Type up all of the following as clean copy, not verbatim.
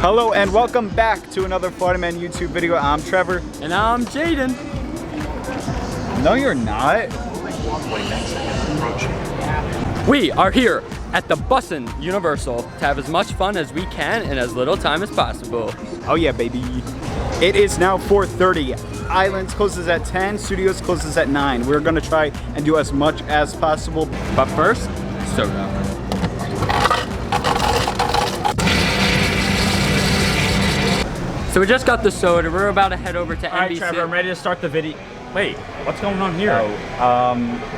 Hello and welcome back to another Florida Man YouTube video. I'm Trevor. And I'm Jaden. No, you're not. We are here at the Bussin' Universal to have as much fun as we can in as little time as possible. Oh yeah, baby. It is now 4:30. Islands closes at 10, Studios closes at 9. We're gonna try and do as much as possible. But first, soda. So we just got the soda. We're about to head over to NBC. All right, Trevor, I'm ready to start the video. Wait, what's going on here?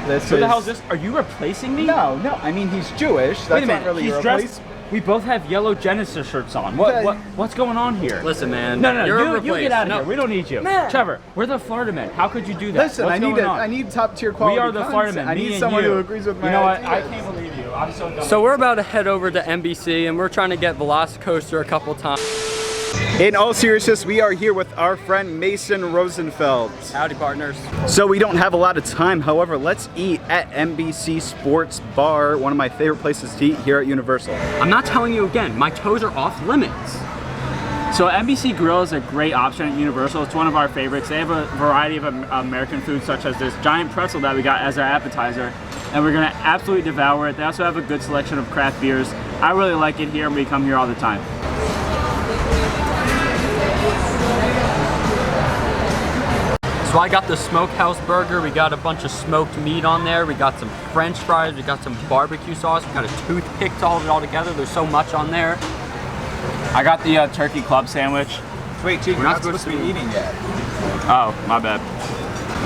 This What the hell is this? Are you replacing me? No, I mean he's Jewish. That's Wait a minute, not really he's your dressed. We both have yellow Genesis shirts on. What's going on here? Listen, man. No, you get out of here. We don't need you. Man. Trevor, we're the Florida men. How could you do that? Listen, What's I need top tier quality. We are the Florida men. I need someone who agrees with my You know what? ideas. I can't believe you. I'm so done. So we're about to head over to NBC and we're trying to get Velocicoaster a couple times. In all seriousness, we are here with our friend Mason Rosenfeld. Howdy, partners. So we don't have a lot of time, however, let's eat at NBC Sports Bar, one of my favorite places to eat here at Universal. I'm not telling you again, my toes are off limits. So NBC Grill is a great option at Universal. It's one of our favorites. They have a variety of American foods, such as this giant pretzel that we got as our appetizer, and we're gonna absolutely devour it. They also have a good selection of craft beers. I really like it here, and we come here all the time. So I got the smokehouse burger, we got a bunch of smoked meat on there, we got some french fries, we got some barbecue sauce, we got a toothpick to hold it all together. There's so much on there. I got the turkey club sandwich. Wait, you're not supposed to be eating yet. Oh, my bad.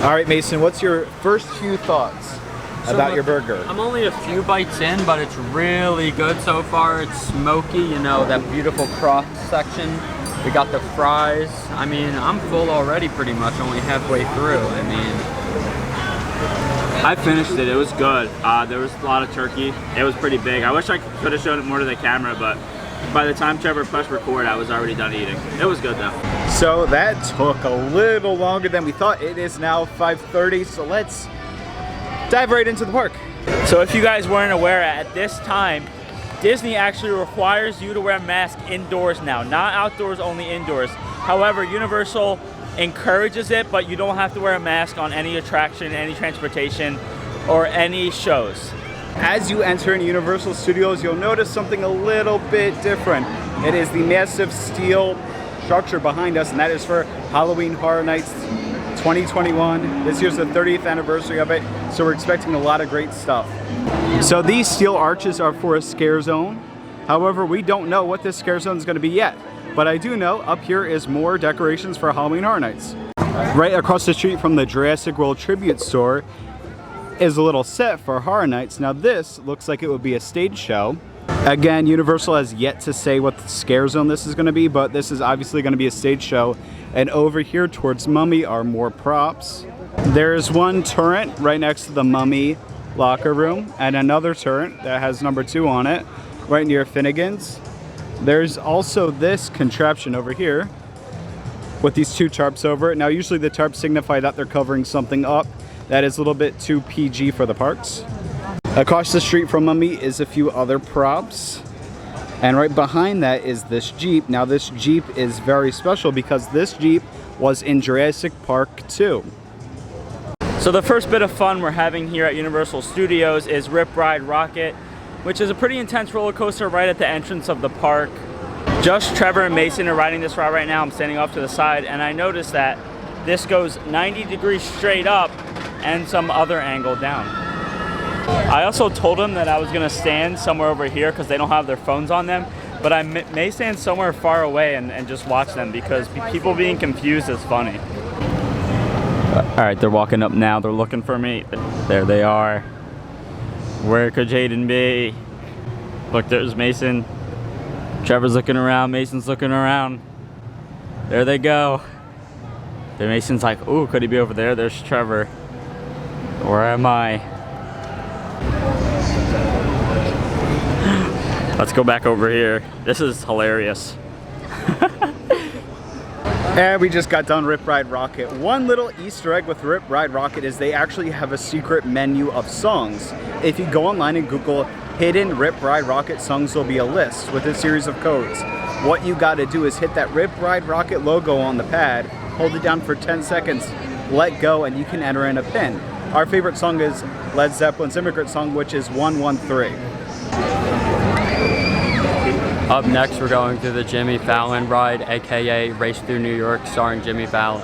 All right, Mason, what's your first few thoughts about your burger? I'm only a few bites in, but it's really good so far. It's smoky, you know, that beautiful cross section. We got the fries. I mean, I'm full already pretty much, only halfway through. I mean, I finished it. It was good. There was a lot of turkey. It was pretty big. I wish I could have shown it more to the camera, but by the time Trevor pressed record, I was already done eating. It was good though. So that took a little longer than we thought. It is now 5:30, so let's dive right into the park. So if you guys weren't aware, at this time, Disney actually requires you to wear a mask indoors now, not outdoors, only indoors. However, Universal encourages it, but you don't have to wear a mask on any attraction, any transportation, or any shows. As you enter in Universal Studios, you'll notice something a little bit different. It is the massive steel structure behind us, and that is for Halloween Horror Nights 2021. This year's the 30th anniversary of it, so we're expecting a lot of great stuff. So these steel arches are for a scare zone. However, we don't know what this scare zone is going to be yet. But I do know up here is more decorations for Halloween Horror Nights. Right across the street from the Jurassic World Tribute Store is a little set for Horror Nights. Now this looks like it would be a stage show. Again, Universal has yet to say what the scare zone this is going to be, but this is obviously going to be a stage show. And over here towards Mummy are more props. There's one turret right next to the Mummy locker room, and another turret that has number 2 on it right near Finnegan's. There's also this contraption over here with these 2 tarps over it. Now usually the tarps signify that they're covering something up that is a little bit too PG for the parks. Across the street from Mummy is a few other props, and right behind that is this Jeep. Now this Jeep is very special because this Jeep was in Jurassic Park 2. So the first bit of fun we're having here at Universal Studios is Rip Ride Rocket, which is a pretty intense roller coaster right at the entrance of the park. Just Trevor and Mason are riding this ride right now. I'm standing off to the side, and I noticed that this goes 90 degrees straight up and some other angle down. I also told them that I was gonna stand somewhere over here because they don't have their phones on them, but I may stand somewhere far away and just watch them because people being confused is funny. All right, they're walking up now. They're looking for me. There they are. Where could Jaden be? Look, there's Mason. Trevor's looking around. Mason's looking around. There they go. Then Mason's like, ooh, could he be over there? There's Trevor. Where am I? Let's go back over here. This is hilarious. And we just got done Rip Ride Rocket. One little Easter egg with Rip Ride Rocket is they actually have a secret menu of songs. If you go online and Google hidden Rip Ride Rocket songs, there'll be a list with a series of codes. What you gotta do is hit that Rip Ride Rocket logo on the pad, hold it down for 10 seconds, let go, and you can enter in a pin. Our favorite song is Led Zeppelin's Immigrant Song, which is 113. Up next, we're going through the Jimmy Fallon ride, aka Race Through New York, starring Jimmy Fallon.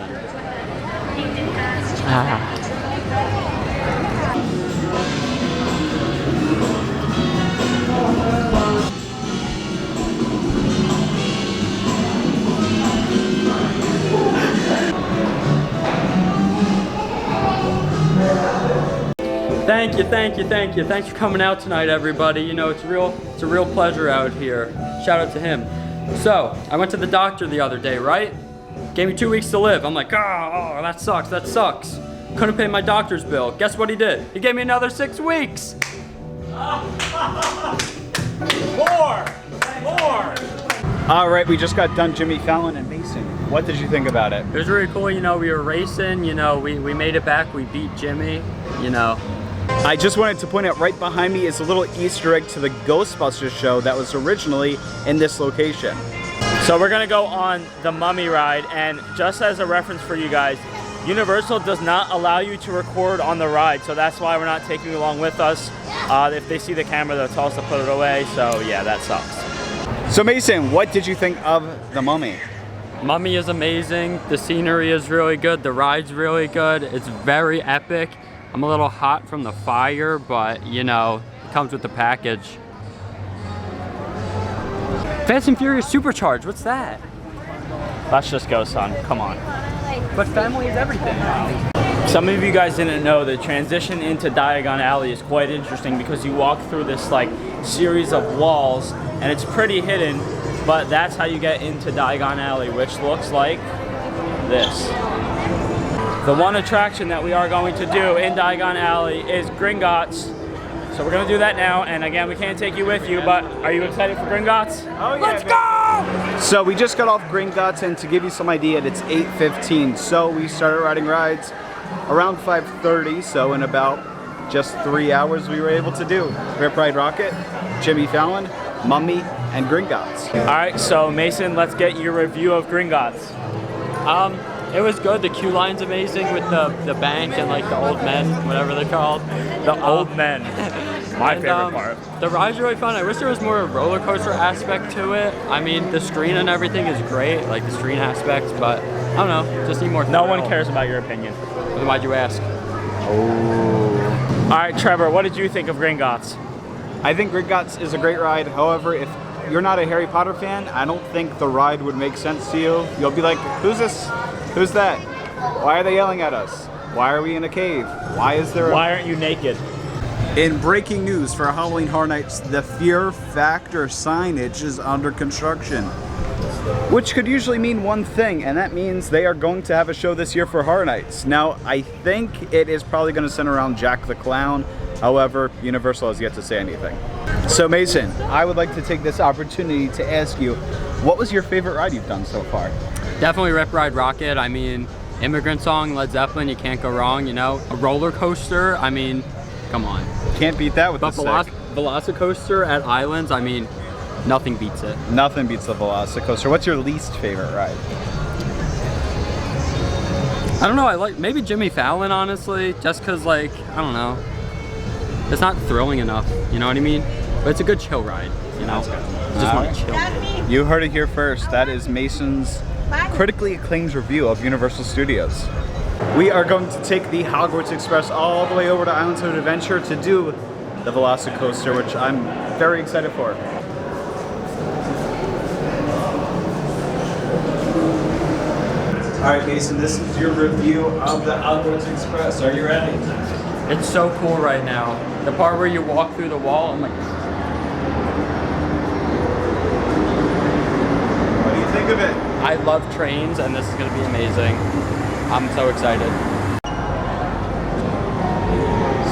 Thank you, thank you, thank you. Thanks for coming out tonight, everybody. You know, it's a real pleasure out here. Shout out to him. So, I went to the doctor the other day, right? Gave me 2 weeks to live. I'm like, oh, that sucks, that sucks. Couldn't pay my doctor's bill. Guess what he did? He gave me another 6 weeks. More! All right, we just got done Jimmy Fallon and Mason. What did you think about it? It was really cool, you know, we were racing, you know, we made it back, we beat Jimmy, you know. I just wanted to point out right behind me is a little Easter egg to the Ghostbusters show that was originally in this location. So we're gonna go on the Mummy ride, and just as a reference for you guys, Universal does not allow you to record on the ride, so that's why we're not taking you along with us. If they see the camera, they'll tell us to put it away, so yeah, that sucks. So Mason, what did you think of the Mummy? Mummy is amazing, the scenery is really good, the ride's really good, it's very epic. I'm a little hot from the fire, but you know, it comes with the package. Fast and Furious Supercharged, what's that? Let's just go, son, come on. But family is everything. Some of you guys didn't know the transition into Diagon Alley is quite interesting because you walk through this like series of walls and it's pretty hidden, but that's how you get into Diagon Alley, which looks like this. The one attraction that we are going to do in Diagon Alley is Gringotts. So we're gonna do that now, and again, we can't take you with you, but are you excited for Gringotts? Oh yeah, let's go! So we just got off Gringotts, and to give you some idea, it's 8:15. So we started riding rides around 5:30, so in about just 3 hours we were able to do Rip Ride Rocket, Jimmy Fallon, Mummy, and Gringotts. All right, so Mason, let's get your review of Gringotts. It was good. The queue line's amazing with the bank and like the old men, whatever they're called. The old men. My favorite part. The ride's really fun. I wish there was more a roller coaster aspect to it. I mean, the screen and everything is great, like the screen aspects, but I don't know, just need more thrill. No one cares about your opinion. Then why'd you ask? Oh. All right, Trevor, what did you think of Gringotts? I think Gringotts is a great ride. However, if you're not a Harry Potter fan, I don't think the ride would make sense to you. You'll be like, who's this? Who's that? Why are they yelling at us? Why are we in a cave? Why aren't you naked? In breaking news for Halloween Horror Nights, the Fear Factor signage is under construction. Which could usually mean one thing, and that means they are going to have a show this year for Horror Nights. Now, I think it is probably going to center around Jack the Clown. However, Universal has yet to say anything. So Mason, I would like to take this opportunity to ask you, what was your favorite ride you've done so far? Definitely Rip Ride Rocket. I mean, Immigrant Song, Led Zeppelin, you can't go wrong, you know. A roller coaster, I mean, come on. Can't beat that with the stick. Velocicoaster at Islands, I mean, nothing beats it. Nothing beats the Velocicoaster. What's your least favorite ride? I don't know, I like, maybe Jimmy Fallon, honestly, just because, like, I don't know. It's not thrilling enough, you know what I mean? But it's a good chill ride, you know? Just want to chill. You heard it here first. That is Mason's critically acclaimed review of Universal Studios. We are going to take the Hogwarts Express all the way over to Islands of Adventure to do the Velocicoaster, which I'm very excited for. All right, Mason, this is your review of the Hogwarts Express. Are you ready? It's so cool right now. The part where you walk through the wall, I'm like... What do you think of it? I love trains, and this is going to be amazing. I'm so excited.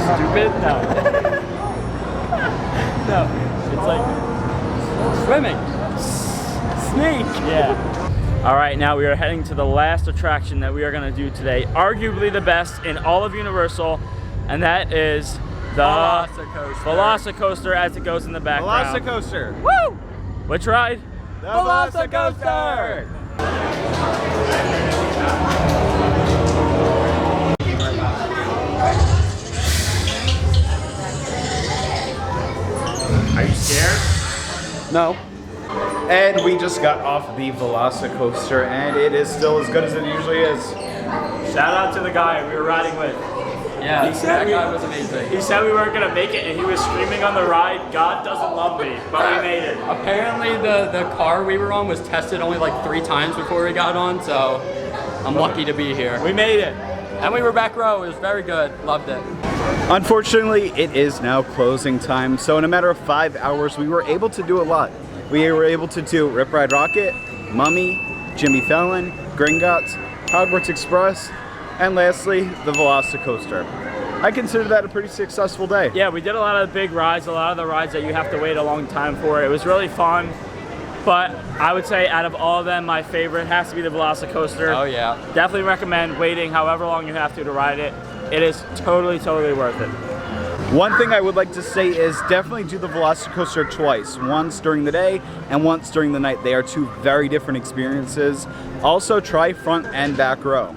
Stupid? No. No. It's like swimming. Snake. Yeah. All right, now we are heading to the last attraction that we are going to do today. Arguably the best in all of Universal, and that is the Velocicoaster as it goes in the background. Velocicoaster. Woo! Which ride? The Velocicoaster. Are you scared? No. And we just got off the Velocicoaster, and it is still as good as it usually is. Shout out to the guy we were riding with. Yeah, He said that guy was amazing. He said we weren't gonna make it, and he was screaming on the ride, "God doesn't love me," but we made it. Apparently the car we were on was tested only like 3 times before we got on, so I'm lucky to be here. We made it. And we were back row, it was very good, loved it. Unfortunately, it is now closing time, so in a matter of 5 hours, we were able to do a lot. We were able to do Rip Ride Rocket, Mummy, Jimmy Fallon, Gringotts, Hogwarts Express, and lastly, the Velocicoaster. I consider that a pretty successful day. Yeah, we did a lot of big rides, a lot of the rides that you have to wait a long time for. It was really fun, but I would say out of all of them, my favorite has to be the Velocicoaster. Oh yeah. Definitely recommend waiting however long you have to ride it. It is totally, totally worth it. One thing I would like to say is definitely do the Velocicoaster twice. Once during the day and once during the night. They are 2 very different experiences. Also try front and back row.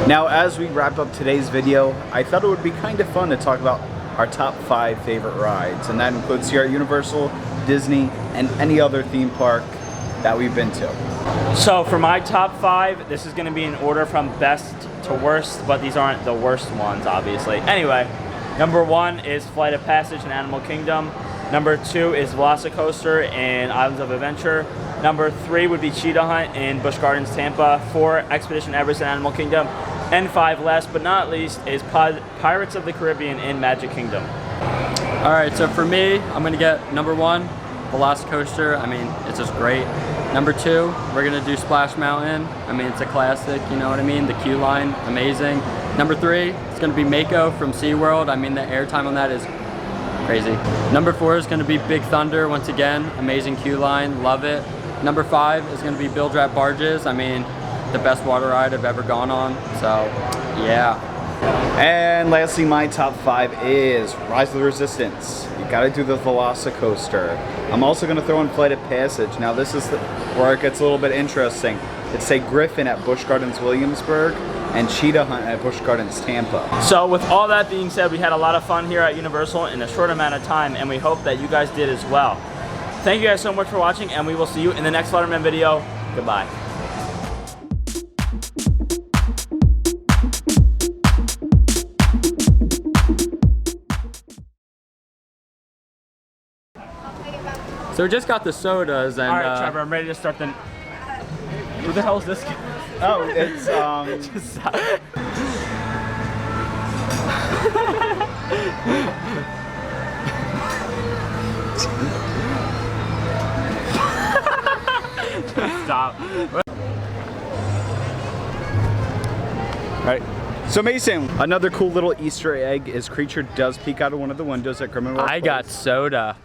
Now as we wrap up today's video, I thought it would be kind of fun to talk about our top 5 favorite rides. And that includes here at Universal, Disney, and any other theme park that we've been to. So for my top 5, this is gonna be in order from best to worst, but these aren't the worst ones, obviously. Anyway, number 1 is Flight of Passage in Animal Kingdom. Number 2 is Velocicoaster in Islands of Adventure. Number 3 would be Cheetah Hunt in Busch Gardens, Tampa. 4, Expedition Everest in Animal Kingdom. And 5, last but not least, is Pirates of the Caribbean in Magic Kingdom. All right, so for me, I'm gonna get number 1, Velocicoaster. I mean, it's just great. Number 2, we're gonna do Splash Mountain. I mean, it's a classic, you know what I mean? The queue line, amazing. Number 3, it's gonna be Mako from SeaWorld. I mean, the airtime on that is crazy. Number 4 is gonna be Big Thunder, once again, amazing queue line, love it. Number 5 is gonna be Bilge Rat Barges. I mean, the best water ride I've ever gone on, so yeah. And lastly, my top 5 is Rise of the Resistance. You gotta do the Velocicoaster. I'm also gonna throw in Flight of Passage. Now this is where it gets a little bit interesting. It's a Griffin at Busch Gardens Williamsburg and Cheetah Hunt at Busch Gardens Tampa. So with all that being said, we had a lot of fun here at Universal in a short amount of time, and we hope that you guys did as well. Thank you guys so much for watching, and we will see you in the next Letterman video. Goodbye. So we just got the sodas and All right, Trevor, I'm ready to start the... Who the hell is this guy? Oh, it's Just stop. Stop. right. So Mason, another cool little Easter egg is Creature does peek out of one of the windows at Criminal. I got soda.